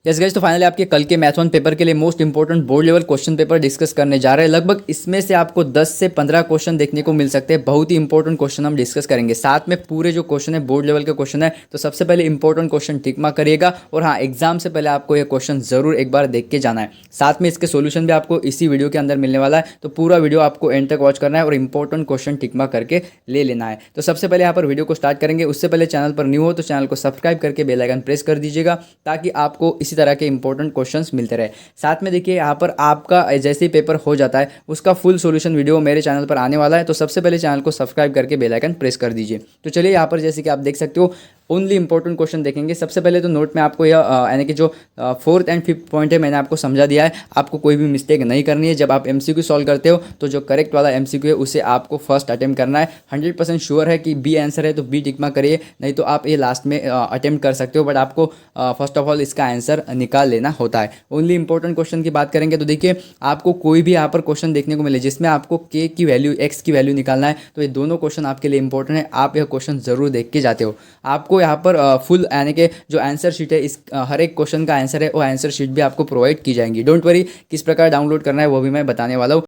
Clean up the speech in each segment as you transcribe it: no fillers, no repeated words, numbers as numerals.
Yes guys, तो finally आपके कल के मैथ 1 पेपर के लिए most important board level question paper discuss करने जा रहे हैं। लगभग इसमें से आपको 10 से 15 क्वेश्चन देखने को मिल सकते हैं। बहुत ही इंपॉर्टेंट क्वेश्चन हम डिस्कस करेंगे। साथ में पूरे जो क्वेश्चन है बोर्ड लेवल के क्वेश्चन है, तो सबसे पहले इंपॉर्टेंट क्वेश्चन टिक मार्क करिएगा। और हाँ, एग्जाम से पहले आपको यह क्वेश्चन जरूर एक बार देख के जाना है। साथ में इसके सोल्यूशन भी आपको इसी वीडियो के अंदर मिलने वाला है, तो पूरा वीडियो आपको एंड तक वॉच करना है और इंपॉर्टेंट क्वेश्चन टिक मार्क करके ले लेना है। तो सबसे पहले यहाँ पर वीडियो को स्टार्ट करेंगे। उससे पहले चैनल पर न्यू हो तो चैनल को सब्सक्राइब करके बेल आइकन प्रेस कर दीजिएगा, ताकि आपको इसी तरह के इंपॉर्टेंट क्वेश्चंस मिलते रहे। साथ में देखिए, यहाँ पर आपका जैसे ही पेपर हो जाता है उसका फुल सॉल्यूशन वीडियो मेरे चैनल पर आने वाला है। तो सबसे पहले चैनल को सब्सक्राइब करके बेल आइकन प्रेस कर दीजिए। तो चलिए, यहाँ पर जैसे कि आप देख सकते हो ओनली इंपॉर्टेंट क्वेश्चन देखेंगे। सबसे पहले तो नोट में आपको यह यानी कि जो फोर्थ एंड फिफ्थ पॉइंट है मैंने आपको समझा दिया है। आपको कोई भी मिस्टेक नहीं करनी है। जब आप एमसीक्यू सॉल्व करते हो तो जो करेक्ट वाला एमसीक्यू है उसे आपको फर्स्ट अटेम्प्ट करना है। 100% श्योर है कि बी आंसर है तो बी टिक मार्क करिए, नहीं तो आप ये लास्ट में अटेम्प्ट कर सकते हो। बट आपको फर्स्ट ऑफ ऑल इसका आंसर निकाल लेना होता है। ओनली इंपॉर्टेंट क्वेश्चन की बात करेंगे तो देखिए, आपको कोई भी यहाँ पर क्वेश्चन देखने को मिले जिसमें आपको के की वैल्यू एक्स की वैल्यू निकालना है, तो ये दोनों क्वेश्चन आपके लिए इंपॉर्टेंट है। आप यह क्वेश्चन जरूर देख के जाते हो। आपको यहाँ पर फुल यानी कि जो आंसर शीट है, इस हर एक क्वेश्चन का आंसर है वो आंसर शीट भी आपको प्रोवाइड की जाएंगी। डोंट वरी, किस प्रकार डाउनलोड करना है वो भी मैं बताने वाला हूँ।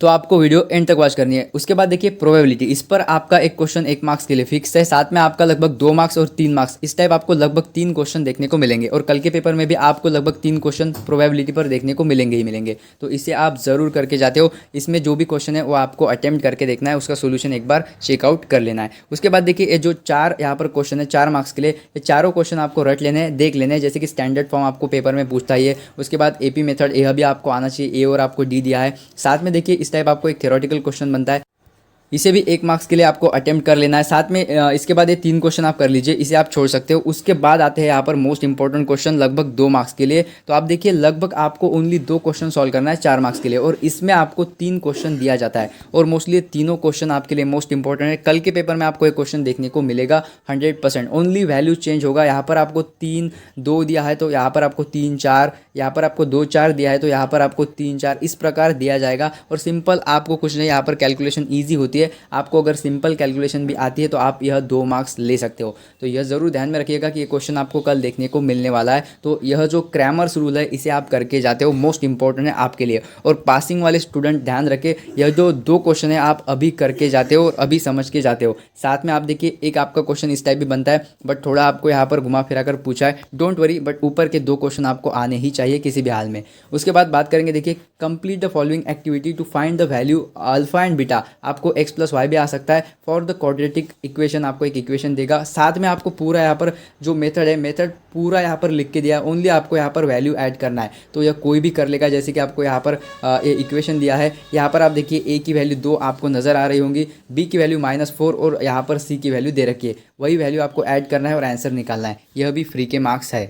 तो आपको वीडियो एंड तक वॉच करनी है। उसके बाद देखिए प्रोबेबिलिटी, इस पर आपका एक क्वेश्चन 1 मार्क्स के लिए फिक्स है। साथ में आपका लगभग 2 मार्क्स और 3 मार्क्स, इस टाइप आपको लगभग 3 क्वेश्चन देखने को मिलेंगे। और कल के पेपर में भी आपको लगभग 3 क्वेश्चन प्रोबेबिलिटी पर देखने को मिलेंगे ही मिलेंगे। तो इसे आप जरूर करके जाते हो। इसमें जो भी क्वेश्चन है वो आपको अटेम्प्ट करके देखना है, उसका सोल्यूशन एक बार चेकआउट कर लेना है। उसके बाद देखिए, ये जो 4 यहाँ पर क्वेश्चन है 4 मार्क्स के लिए, ये चारों क्वेश्चन आपको रट लेने हैं, देख लेने हैं। जैसे कि स्टैंडर्ड फॉर्म आपको पेपर में पूछता ही है। उसके बाद एपी मेथड, यह भी आपको आना चाहिए। ए और आपको डी दिया है। साथ में देखिए, इस टाइप आपको एक थ्योरेटिकल क्वेश्चन बनता है, इसे भी 1 मार्क्स के लिए आपको अटेम्प्ट कर लेना है। साथ में इसके बाद ये 3 क्वेश्चन आप कर लीजिए, इसे आप छोड़ सकते हो। उसके बाद आते हैं यहाँ पर मोस्ट इंपॉर्टेंट क्वेश्चन लगभग 2 मार्क्स के लिए। तो आप देखिए, लगभग आपको ओनली 2 क्वेश्चन सॉल्व करना है 4 मार्क्स के लिए, और इसमें आपको 3 क्वेश्चन दिया जाता है। और मोस्टली तीनों क्वेश्चन आपके लिए मोस्ट इंपॉर्टेंट है। कल के पेपर में आपको एक क्वेश्चन देखने को मिलेगा 100%, ओनली वैल्यू चेंज होगा। यहाँ पर आपको 3 2 दिया है तो यहाँ पर आपको 3 4, यहाँ पर आपको 2 4 दिया है तो यहाँ पर आपको 3 4, इस प्रकार दिया जाएगा। और सिंपल आपको कुछ नहीं, यहाँ पर कैलकुलेशन ईजी होती है। आपको अगर सिंपल कैलकुलेशन भी आती है तो आप यह 2 मार्क्स ले सकते हो। तो यह ज़रूर ध्यान में रखिएगा कि ये क्वेश्चन आपको कल देखने को मिलने वाला है। तो यह जो क्रैमर्स रूल है इसे आप करके जाते हो, मोस्ट इंपॉर्टेंट है आपके लिए। और पासिंग वाले स्टूडेंट ध्यान रखें, यह जो 2 क्वेश्चन है आप अभी करके जाते हो और अभी समझ के जाते हो। साथ में आप देखिए, एक आपका क्वेश्चन इस टाइप भी बनता है, बट थोड़ा आपको यहाँ पर घुमा फिरा कर पूछा है। डोंट वरी, बट ऊपर के 2 क्वेश्चन आपको आने ही चाहिए किसी भी हाल में। उसके बाद बात करेंगे, देखिए complete the following activity to find the value alpha and beta. आपको एक्स प्लस वाई भी आ सकता है। फॉर द क्वाड्रेटिक इक्वेशन आपको एक इक्वेशन देगा। साथ में आपको पूरा यहाँ पर जो मेथड है, मेथड पूरा यहाँ पर लिख के दिया है। ओनली आपको यहाँ पर वैल्यू ऐड करना है, तो यह कोई भी कर लेगा। जैसे कि आपको यहाँ पर ये इक्वेशन दिया है, यहाँ पर आप देखिए ए की वैल्यू 2 आपको नज़र आ रही होंगी, बी की वैल्यू -4 और यहाँ पर सी की वैल्यू दे रखी है। वही वैल्यू आपको ऐड करना है और आंसर निकालना है। यह भी फ्री के मार्क्स है।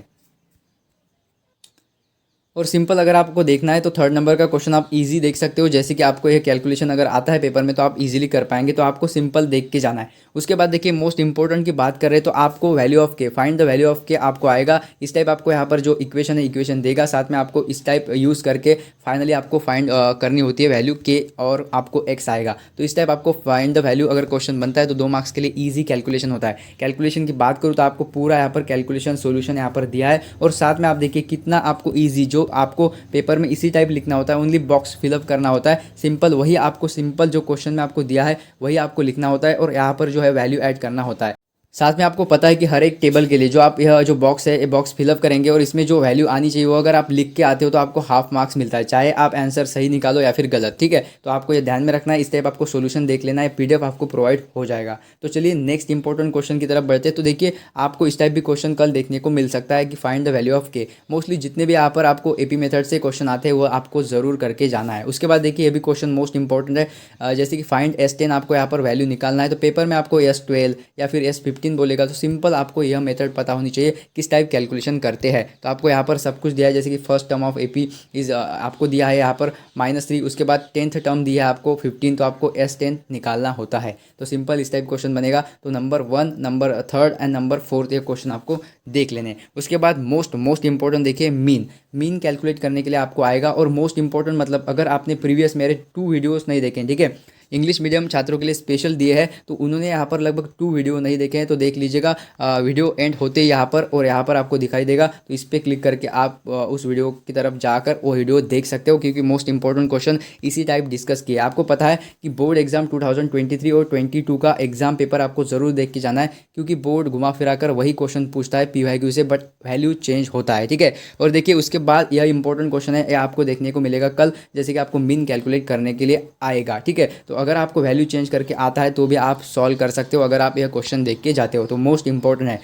और सिंपल अगर आपको देखना है तो 3rd नंबर का क्वेश्चन आप इजी देख सकते हो। जैसे कि आपको यह कैलकुलेशन अगर आता है पेपर में तो आप इजीली कर पाएंगे, तो आपको सिंपल देख के जाना है। उसके बाद देखिए, मोस्ट इंपॉर्टेंट की बात कर रहे हैं तो आपको वैल्यू ऑफ के, फाइंड द वैल्यू ऑफ के आपको आएगा। इस टाइप आपको यहाँ पर जो इक्वेशन है इक्वेशन देगा। साथ में आपको इस टाइप यूज़ करके फाइनली आपको फाइंड करनी होती है वैल्यू के, और आपको एक्स आएगा। तो इस टाइप आपको फाइंड द वैल्यू अगर क्वेश्चन बनता है तो 2 मार्क्स के लिए ईजी कैलकुलेशन होता है। कैलकुलेशन की बात करूँ तो आपको पूरा यहाँ पर कैलकुलेशन सोल्यूशन यहाँ पर दिया है। और साथ में आप देखिए कितना आपको ईजी, जो आपको पेपर में इसी टाइप लिखना होता है, ओनली बॉक्स फिलअप करना होता है। सिंपल वही आपको, सिंपल जो क्वेश्चन में आपको दिया है वही आपको लिखना होता है, और यहाँ पर जो है वैल्यू ऐड करना होता है। साथ में आपको पता है कि हर एक टेबल के लिए जो आप यह जो बॉक्स है ये बॉक्स फिलअप करेंगे, और इसमें जो वैल्यू आनी चाहिए वो अगर आप लिख के आते हो तो आपको हाफ मार्क्स मिलता है, चाहे आप आंसर सही निकालो या फिर गलत। ठीक है, तो आपको ये ध्यान में रखना है। इस टाइप आपको सोल्यूशन देख लेना है, पीडीएफ आपको प्रोवाइड हो जाएगा। तो चलिए नेक्स्ट इंपॉर्टेंट क्वेश्चन की तरफ बढ़ते हैं। तो देखिए, आपको इस टाइप भी क्वेश्चन कल देखने को मिल सकता है कि फाइंड द वैल्यू ऑफ के। मोस्टली जितने भी यहाँ पर आपको एपी मेथड से क्वेश्चन आते हैं वो आपको जरूर करके जाना है। उसके बाद देखिए, ये भी क्वेश्चन मोस्ट इंपॉर्टेंट है। जैसे कि फाइंड S10 आपको यहाँ पर वैल्यू निकालना है, तो पेपर में आपको S12 या फिर S15 बोलेगा। तो सिंपल आपको यह मेथड पता होनी चाहिए किस टाइप कैलकुलेशन करते हैं। तो आपको यहाँ पर सब कुछ दिया है, जैसे कि first term of AP is आपको दिया है यहाँ पर -3। उसके बाद 10th टर्म दिया है आपको 15, तो आपको S10 निकालना होता है। तो सिंपल इस टाइप क्वेश्चन बनेगा। तो number 1, number 3rd and number 4th ये क्वेश्चन आपको देख लेने। उसके बाद मोस्ट इंपॉर्टेंट देखिए, मीन कैलकुलेट करने के लिए आपको आएगा। और मोस्ट इंपॉर्टेंट मतलब अगर आपने प्रीवियस मेरे 2 वीडियोस नहीं देखे, ठीक है, इंग्लिश मीडियम छात्रों के लिए स्पेशल दिए हैं, तो उन्होंने यहाँ पर लगभग 2 वीडियो नहीं देखे हैं, तो देख लीजिएगा वीडियो एंड होते ही यहाँ पर, और यहाँ पर आपको दिखाई देगा, तो इस पर क्लिक करके आप उस वीडियो की तरफ जाकर वो वीडियो देख सकते हो, क्योंकि मोस्ट इंपॉर्टेंट क्वेश्चन इसी टाइप डिस्कस किया। आपको पता है कि बोर्ड एग्जाम 2023 और 22 का एग्जाम पेपर आपको जरूर देख के जाना है, क्योंकि बोर्ड घुमा फिरा कर वही क्वेश्चन पूछता है PYQ से, बट वैल्यू चेंज होता है, ठीक है। और देखिए उसके बाद यह इंपॉर्टेंट क्वेश्चन है, यह आपको देखने को मिलेगा कल, जैसे कि आपको मीन कैलकुलेट करने के लिए आएगा, ठीक है। तो अगर आपको वैल्यू चेंज करके आता है तो भी आप सॉल्व कर सकते हो, अगर आप यह क्वेश्चन देख के जाते हो, तो मोस्ट इंपॉर्टेंट है।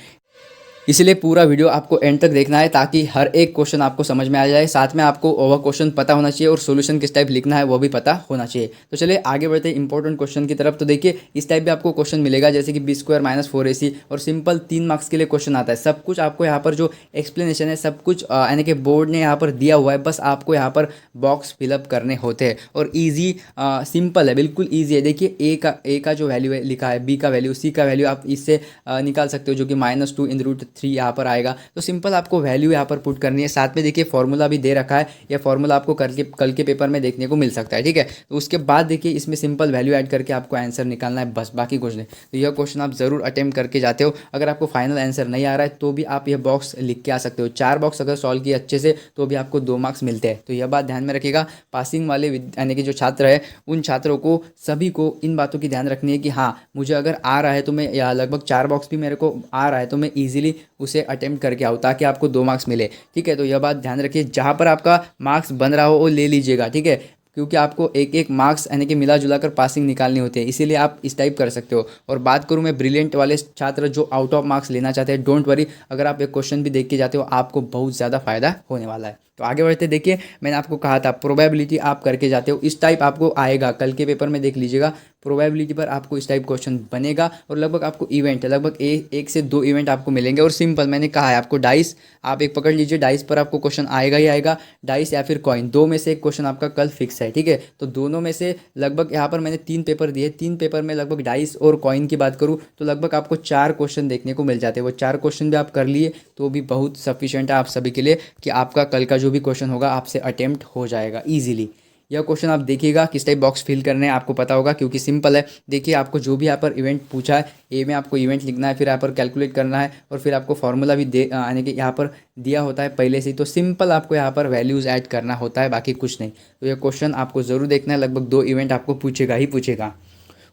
इसलिए पूरा वीडियो आपको एंड तक देखना है, ताकि हर एक क्वेश्चन आपको समझ में आ जाए। साथ में आपको वह क्वेश्चन पता होना चाहिए और सॉल्यूशन किस टाइप लिखना है वो भी पता होना चाहिए। तो चलिए आगे बढ़ते हैं इंपॉर्टेंट क्वेश्चन की तरफ। तो देखिए इस टाइप भी आपको क्वेश्चन मिलेगा, जैसे कि B² - 4AC, और सिंपल 3 मार्क्स के लिए क्वेश्चन आता है। सब कुछ आपको यहाँ पर जो एक्सप्लेनेशन है, सब कुछ यानी कि बोर्ड ने यहाँ पर दिया हुआ है, बस आपको यहाँ पर बॉक्स फिलअप करने होते हैं। और ईजी सिंपल है, बिल्कुल ईजी है। देखिए ए का जो वैल्यू है लिखा है, B का वैल्यू, C का वैल्यू आप इससे निकाल सकते हो, जो कि -2 इन √3 यहाँ पर आएगा। तो सिंपल आपको वैल्यू यहाँ पर पुट करनी है। साथ में देखिए फॉर्मूला भी दे रखा है, यह फॉर्मूला आपको कल के पेपर में देखने को मिल सकता है, ठीक है। तो उसके बाद देखिए इसमें सिंपल वैल्यू ऐड करके आपको आंसर निकालना है, बस, बाकी कुछ नहीं। तो यह क्वेश्चन आप जरूर अटेम्प्ट करके जाते हो। अगर आपको फाइनल आंसर नहीं आ रहा है तो भी आप यह बॉक्स लिख के आ सकते हो। 4 बॉक्स अगर सॉल्व किए अच्छे से तो भी आपको 2 मार्क्स मिलते हैं। तो यह बात ध्यान में रखिएगा। पासिंग वाले यानी कि जो छात्र है, उन छात्रों को सभी को इन बातों की ध्यान रखनी है कि हाँ, मुझे अगर आ रहा है तो मैं, या लगभग 4 बॉक्स भी मेरे को आ रहा है तो मैं ईजिली उसे अटेम्प्ट करके आऊँ, ताकि आपको 2 मार्क्स मिले, ठीक है। तो यह बात ध्यान रखिए, जहाँ पर आपका मार्क्स बन रहा हो वो ले लीजिएगा, ठीक है, क्योंकि आपको एक एक मार्क्स यानी कि मिला जुला कर पासिंग निकालनी होती है, इसीलिए आप इस टाइप कर सकते हो। और बात करूँ मैं ब्रिलियंट वाले छात्र जो आउट ऑफ मार्क्स लेना चाहते हैं, डोंट वरी, अगर आप एक क्वेश्चन भी देख के जाते हो आपको बहुत ज़्यादा फायदा होने वाला है। तो आगे बढ़ते देखिए, मैंने आपको कहा था प्रोबेबिलिटी आप करके जाते हो, इस टाइप आपको आएगा कल के पेपर में, देख लीजिएगा। प्रोबेबिलिटी पर आपको इस टाइप क्वेश्चन बनेगा, और लगभग आपको इवेंट, लगभग 1 से 2 इवेंट आपको मिलेंगे। और सिंपल मैंने कहा है आपको, डाइस आप एक पकड़ लीजिए, डाइस पर आपको क्वेश्चन आएगा ही आएगा। डाइस या फिर कॉइन, 2 में से एक क्वेश्चन आपका कल फिक्स है, ठीक है। तो दोनों में से लगभग यहाँ पर मैंने 3 पेपर दिए, 3 पेपर में लगभग डाइस और कॉइन की बात करूँ तो लगभग आपको 4 क्वेश्चन देखने को मिल जाते हैं। वो 4 क्वेश्चन भी आप कर लिए तो भी बहुत सफिशिएंट है आप सभी के लिए, कि आपका कल का जो भी क्वेश्चन होगा आपसे अटेम्प्ट हो जाएगा ईजिली। यह क्वेश्चन आप देखिएगा किस टाइप बॉक्स फिल करने हैं आपको पता होगा, क्योंकि सिंपल है। देखिए आपको जो भी यहाँ पर इवेंट पूछा है, ए में आपको इवेंट लिखना है, फिर यहाँ पर कैलकुलेट करना है, और फिर आपको फॉर्मूला भी दे यानी कि यहाँ पर दिया होता है पहले से ही। तो सिंपल आपको यहाँ पर वैल्यूज़ ऐड करना होता है, बाकी कुछ नहीं। तो यह क्वेश्चन आपको ज़रूर देखना है, लगभग 2 इवेंट आपको पूछेगा ही पूछेगा।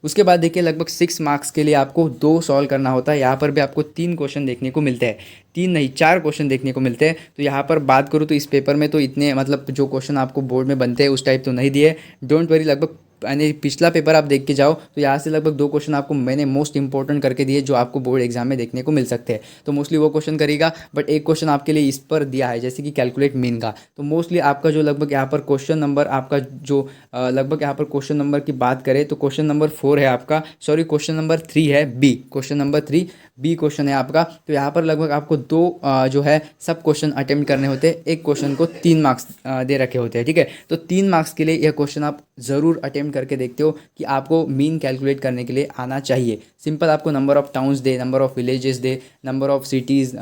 उसके बाद देखिए लगभग 6 मार्क्स के लिए आपको 2 सॉल्व करना होता है। यहाँ पर भी आपको 3 क्वेश्चन देखने को मिलते हैं, 3 नहीं 4 क्वेश्चन देखने को मिलते हैं। तो यहाँ पर बात करूँ तो इस पेपर में तो इतने, मतलब जो क्वेश्चन आपको बोर्ड में बनते हैं उस टाइप तो नहीं दिए, डोंट वरी। लगभग यानी पिछला पेपर आप देख के जाओ तो यहाँ से लगभग 2 क्वेश्चन आपको मैंने मोस्ट इंपॉर्टेंट करके दिए, जो आपको बोर्ड एग्जाम में देखने को मिल सकते हैं। तो मोस्टली वो क्वेश्चन करेगा, बट एक क्वेश्चन आपके लिए इस पर दिया है, जैसे कि कैलकुलेट मीन का। तो मोस्टली आपका जो लगभग यहाँ पर क्वेश्चन नंबर आपका जो लगभग यहाँ पर क्वेश्चन नंबर की बात करें तो क्वेश्चन नंबर 4 है आपका, सॉरी क्वेश्चन नंबर 3 है, B question number 3 B question है आपका। तो यहाँ पर लगभग आपको 2 जो है सब क्वेश्चन अटेम्प्ट करने होते हैं, एक क्वेश्चन को 3 मार्क्स दे रखे होते हैं, ठीक है। तो 3 मार्क्स के लिए यह क्वेश्चन आप ज़रूर अटेम्प्ट करके देखते हो कि आपको मीन कैलकुलेट करने के लिए आना चाहिए। सिंपल आपको number of towns they, number of villages they, number of cities,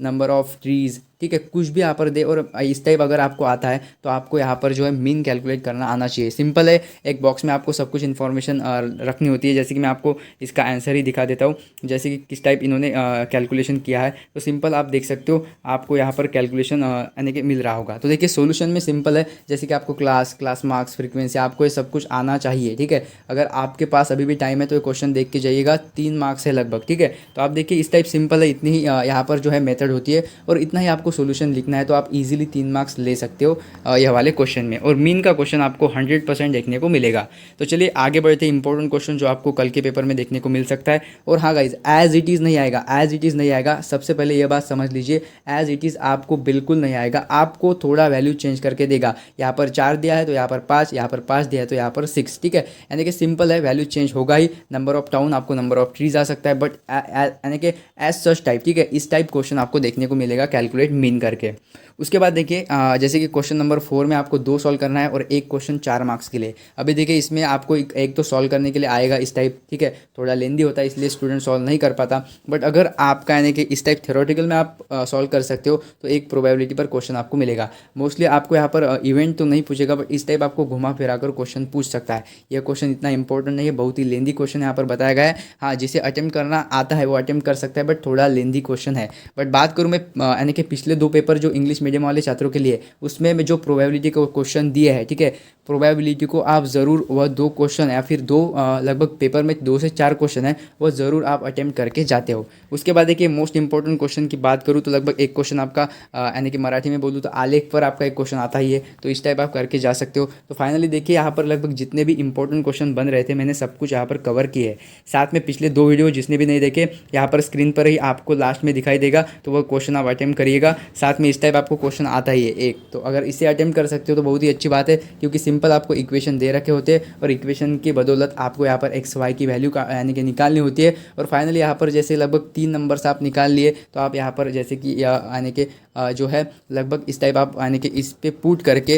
number of trees, ठीक है, कुछ भी यहाँ पर दे, और इस टाइप अगर आपको आता है तो आपको यहाँ पर जो है मीन कैलकुलेट करना आना चाहिए। सिंपल है, एक बॉक्स में आपको सब कुछ इन्फॉर्मेशन रखनी होती है। जैसे कि मैं आपको इसका आंसर ही दिखा देता हूँ, जैसे कि किस टाइप इन्होंने कैलकुलेशन किया है। तो सिंपल आप देख सकते हो, आपको यहाँ पर कैलकुलेशन यानी कि मिल रहा होगा। तो देखिए सोल्यूशन में सिंपल है, जैसे कि आपको क्लास मार्क्स, फ्रीक्वेंसी, आपको ये सब कुछ आना चाहिए, ठीक है। अगर आपके पास अभी भी टाइम है तो ये क्वेश्चन देख के जाइएगा, 3 मार्क्स है लगभग, ठीक है। तो आप देखिए इस टाइप सिंपल है, इतनी ही यहाँ पर जो है मेथड होती है, और इतना ही आपको सोल्यूशन लिखना है, तो आप इजीली 3 मार्क्स ले सकते हो यह वाले क्वेश्चन में। और मीन का क्वेश्चन आपको 100% देखने को मिलेगा। तो चलिए आगे बढ़ते हैं, इंपॉर्टेंट क्वेश्चन जो आपको कल के पेपर में देखने को मिल सकता है। और हाँ गाइज, एज इट इज़ नहीं आएगा, एज इट इज़ नहीं आएगा। सबसे पहले यह बात समझ लीजिए, एज इट इज़ आपको बिल्कुल नहीं आएगा, आपको थोड़ा वैल्यू चेंज करके देगा। यहाँ पर 4 दिया है तो यहाँ पर 5, यहाँ पर 5 दिया है तो यहाँ पर 6, ठीक है। यानी कि सिंपल है, वैल्यू चेंज होगा ही। नंबर ऑफ टाउन, आपको नंबर ऑफ ट्रीज आ सकता है, बट यानी कि एज सच टाइप, ठीक है, इस टाइप क्वेश्चन आपको देखने को मिलेगा कैलकुलेट मीन करके। उसके बाद देखिए जैसे कि क्वेश्चन नंबर 4 में आपको 2 सॉल्व करना है और एक क्वेश्चन 4 मार्क्स के लिए। अभी देखिए इसमें आपको एक तो सॉल्व करने के लिए आएगा इस टाइप, ठीक है, थोड़ा लेंदी होता है इसलिए स्टूडेंट सॉल्व नहीं कर पाता। बट अगर आपका यानी कि इस टाइप थ्योरेटिकल में आप सॉल्व कर सकते हो तो एक प्रोबेबिलिटी पर क्वेश्चन आपको मिलेगा। मोस्टली आपको यहाँ पर इवेंट तो नहीं पूछेगा, बट इस टाइप आपको घुमा फिरा कर क्वेश्चन पूछ सकता है। यह क्वेश्चन इतना इंपॉर्टेंट नहीं है, बहुत ही लेंदी क्वेश्चन यहाँ पर बताया गया है। हाँ, जिसे अटेम्प्ट करना आता है वो अटेम्प्ट कर सकता है, बट थोड़ा लेंदी क्वेश्चन है। बट बात करूँ मैं यानी कि पिछले 2 पेपर जो इंग्लिश मीडियम वाले छात्रों के लिए, उसमें मैं जो प्रोबेबिलिटी को क्वेश्चन दिए है, ठीक है, प्रोबेबिलिटी को आप ज़रूर वह 2 क्वेश्चन या फिर 2 लगभग पेपर में 2 से 4 क्वेश्चन है वो ज़रूर आप अटेम्प्ट करके जाते हो। उसके बाद देखिए मोस्ट इंपॉर्टेंट क्वेश्चन की बात करूँ तो लगभग एक क्वेश्चन आपका यानी कि मराठी में बोलूँ तो आलेख पर आपका एक क्वेश्चन आता ही है, तो इस टाइप आप करके जा सकते हो। तो फाइनली देखिए यहाँ पर लगभग जितने भी इंपॉर्टेंट क्वेश्चन बन रहे थे मैंने सब कुछ यहाँ पर कवर किए है। साथ में पिछले 2 वीडियो जिसने भी नहीं देखे यहाँ पर स्क्रीन पर ही आपको लास्ट में दिखाई देगा, तो वह क्वेश्चन आप अटेम्प्ट करिएगा। साथ में इस टाइप आपको क्वेश्चन आता ही है एक, तो अगर इसे अटेम्प्ट कर सकते हो तो बहुत ही अच्छी बात है, क्योंकि सिंपल आपको इक्वेशन दे रखे होते हैं और इक्वेशन की बदौलत आपको यहाँ पर एक्स वाई की वैल्यू का यानी कि निकालनी होती है। और फाइनली यहाँ पर जैसे लगभग 3 नंबर्स आप निकाल लिए तो आप यहाँ पर जैसे कि यानी कि जो है लगभग इस टाइप आप यानी कि इस पे पुट करके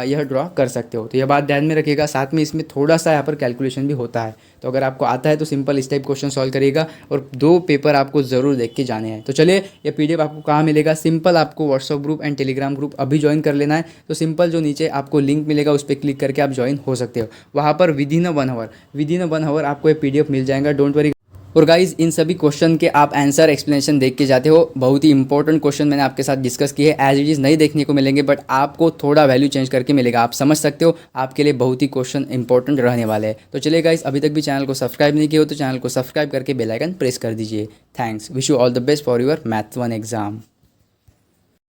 यह ड्रॉ कर सकते हो। तो यह बात ध्यान में रखिएगा। साथ में इसमें थोड़ा सा यहाँ पर कैलकुलेशन भी होता है, तो अगर आपको आता है तो सिंपल इस टाइप क्वेश्चन सॉल्व करिएगा और 2 पेपर आपको ज़रूर देख के जाने हैं। तो चलिए ये पीडीएफ आपको कहाँ मिलेगा, सिंपल आपको WhatsApp group and Telegram group अभी ज्वाइन कर लेना है। तो सिंपल जो नीचे आपको लिंक मिलेगा उस पर क्लिक करके आप ज्वाइन हो सकते हो। वहाँ पर विदिन अ 1 आवर आपको ये पीडीएफ मिल जाएगा, डोंट वरी। और गाइज इन सभी क्वेश्चन के आप आंसर एक्सप्लेनेशन देख के जाते हो। बहुत ही इंपॉर्टेंट क्वेश्चन मैंने आपके साथ डिस्कस किए, एज इट इज़ नहीं देखने को मिलेंगे, बट आपको थोड़ा वैल्यू चेंज करके मिलेगा। आप समझ सकते हो, आपके लिए बहुत ही क्वेश्चन इंपॉर्टेंट रहने वाले हैं। तो चलिए गाइज, अभी तक भी चैनल को सब्सक्राइब नहीं किया हो तो चैनल को सब्सक्राइब करके बेल आइकन प्रेस कर दीजिए। Thanks, wish you all the best for your math 1 exam.